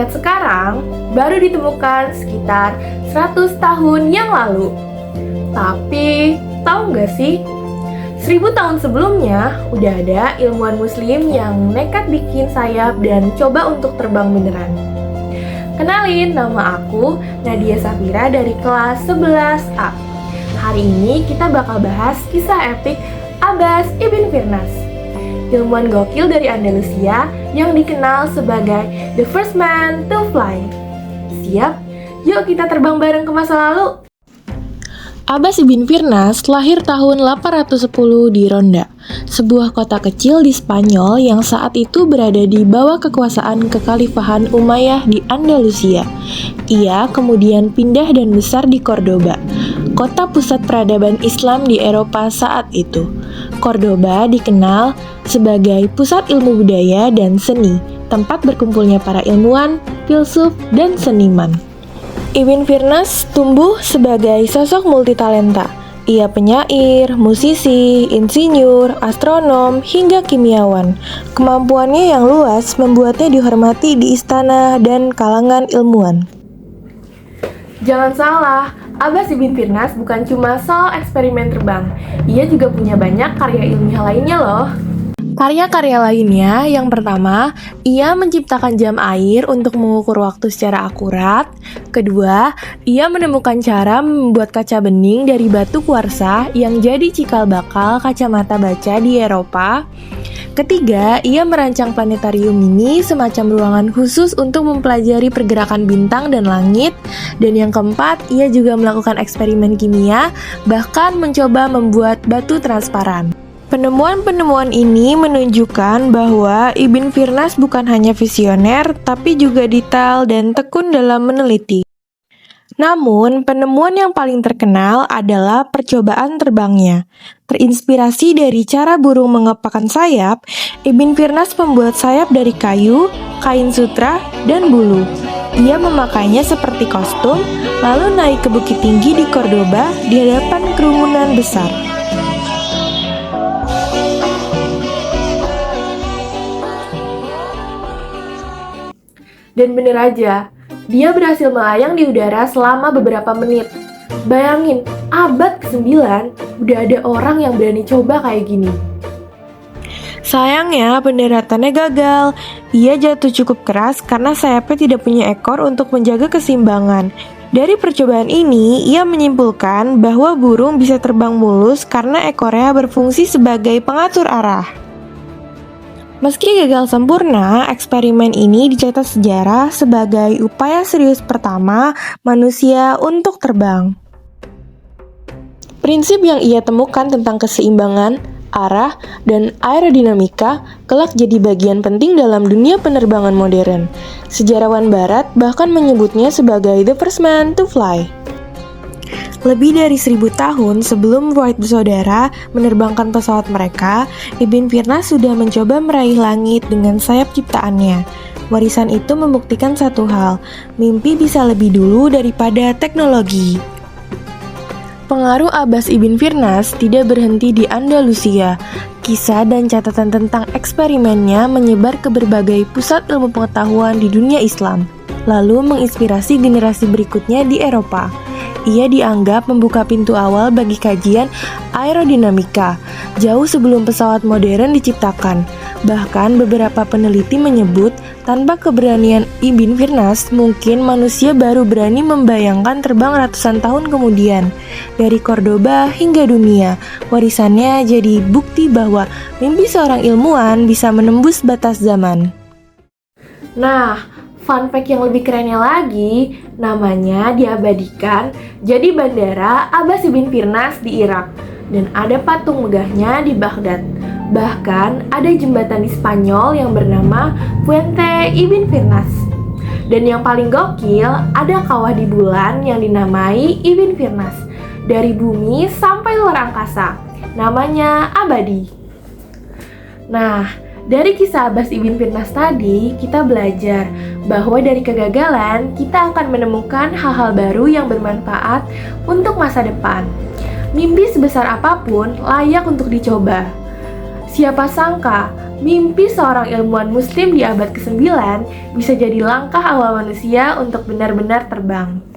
dilihat sekarang, baru ditemukan sekitar 100 tahun yang lalu. Tapi, tahu nggak sih? 1000 tahun sebelumnya, udah ada ilmuwan muslim yang nekat bikin sayap dan coba untuk terbang beneran. Kenalin, nama aku Nadia Safira dari kelas 11A. Hari ini kita bakal bahas kisah epik Abbas ibn Firnas, ilmuwan gokil dari Andalusia yang dikenal sebagai the first man to fly. Siap? Yuk kita terbang bareng ke masa lalu. Abbas ibn Firnas lahir tahun 810 di Ronda, sebuah kota kecil di Spanyol yang saat itu berada di bawah kekuasaan kekhalifahan Umayyah di Andalusia. Ia kemudian pindah dan besar di Cordoba, kota pusat peradaban Islam di Eropa saat itu. Cordoba dikenal sebagai pusat ilmu budaya dan seni, tempat berkumpulnya para ilmuwan, filsuf, dan seniman. Ibn Firnas tumbuh sebagai sosok multitalenta. Ia penyair, musisi, insinyur, astronom, hingga kimiawan. Kemampuannya yang luas membuatnya dihormati di istana dan kalangan ilmuwan. Jangan salah, Abbas ibn Firnas bukan cuma soal eksperimen terbang. Ia juga punya banyak karya ilmiah lainnya loh. Karya-karya lainnya, yang pertama, ia menciptakan jam air untuk mengukur waktu secara akurat. Kedua, ia menemukan cara membuat kaca bening dari batu kuarsa yang jadi cikal bakal kacamata baca di Eropa. Ketiga, ia merancang planetarium mini, semacam ruangan khusus untuk mempelajari pergerakan bintang dan langit. Dan yang keempat, ia juga melakukan eksperimen kimia, bahkan mencoba membuat batu transparan. Penemuan-penemuan ini menunjukkan bahwa Ibn Firnas bukan hanya visioner, tapi juga detail dan tekun dalam meneliti. Namun, penemuan yang paling terkenal adalah percobaan terbangnya. Terinspirasi dari cara burung mengepakkan sayap, Ibn Firnas membuat sayap dari kayu, kain sutra, dan bulu. Ia memakainya seperti kostum, lalu naik ke bukit tinggi di Cordoba di hadapan kerumunan besar. Dan bener aja, dia berhasil melayang di udara selama beberapa menit. Bayangin, abad ke-9 udah ada orang yang berani coba kayak gini. Sayangnya, pendaratannya gagal. Ia jatuh cukup keras karena sayapnya tidak punya ekor untuk menjaga keseimbangan. Dari percobaan ini, ia menyimpulkan bahwa burung bisa terbang mulus karena ekornya berfungsi sebagai pengatur arah. Meski gagal sempurna, eksperimen ini dicatat sejarah sebagai upaya serius pertama manusia untuk terbang. Prinsip yang ia temukan tentang keseimbangan, arah, dan aerodinamika kelak jadi bagian penting dalam dunia penerbangan modern. Sejarawan Barat bahkan menyebutnya sebagai the first man to fly. Lebih dari 1000 tahun sebelum Wright bersaudara menerbangkan pesawat mereka, Ibn Firnas sudah mencoba meraih langit dengan sayap ciptaannya. Warisan itu membuktikan satu hal, mimpi bisa lebih dulu daripada teknologi. Pengaruh Abbas ibn Firnas tidak berhenti di Andalusia. Kisah dan catatan tentang eksperimennya menyebar ke berbagai pusat ilmu pengetahuan di dunia Islam, lalu menginspirasi generasi berikutnya di Eropa. Ia dianggap membuka pintu awal bagi kajian aerodinamika, jauh sebelum pesawat modern diciptakan. Bahkan beberapa peneliti menyebut, tanpa keberanian Ibn Firnas, mungkin manusia baru berani membayangkan terbang ratusan tahun kemudian. Dari Cordoba hingga dunia, warisannya jadi bukti bahwa mimpi seorang ilmuwan bisa menembus batas zaman. Nah, fun fact yang lebih kerennya lagi, namanya diabadikan jadi Bandara Abbas ibn Firnas di Irak. Dan ada patung megahnya di Baghdad. Bahkan ada jembatan di Spanyol yang bernama Puente Ibn Firnas. Dan yang paling gokil, ada kawah di bulan yang dinamai Ibn Firnas. Dari bumi sampai luar angkasa, namanya abadi. Nah, dari kisah Abbas ibn Firnas tadi, kita belajar bahwa dari kegagalan, kita akan menemukan hal-hal baru yang bermanfaat untuk masa depan. Mimpi sebesar apapun layak untuk dicoba. Siapa sangka Mimpi seorang ilmuwan muslim di abad ke-9 bisa jadi langkah awal manusia untuk benar-benar terbang.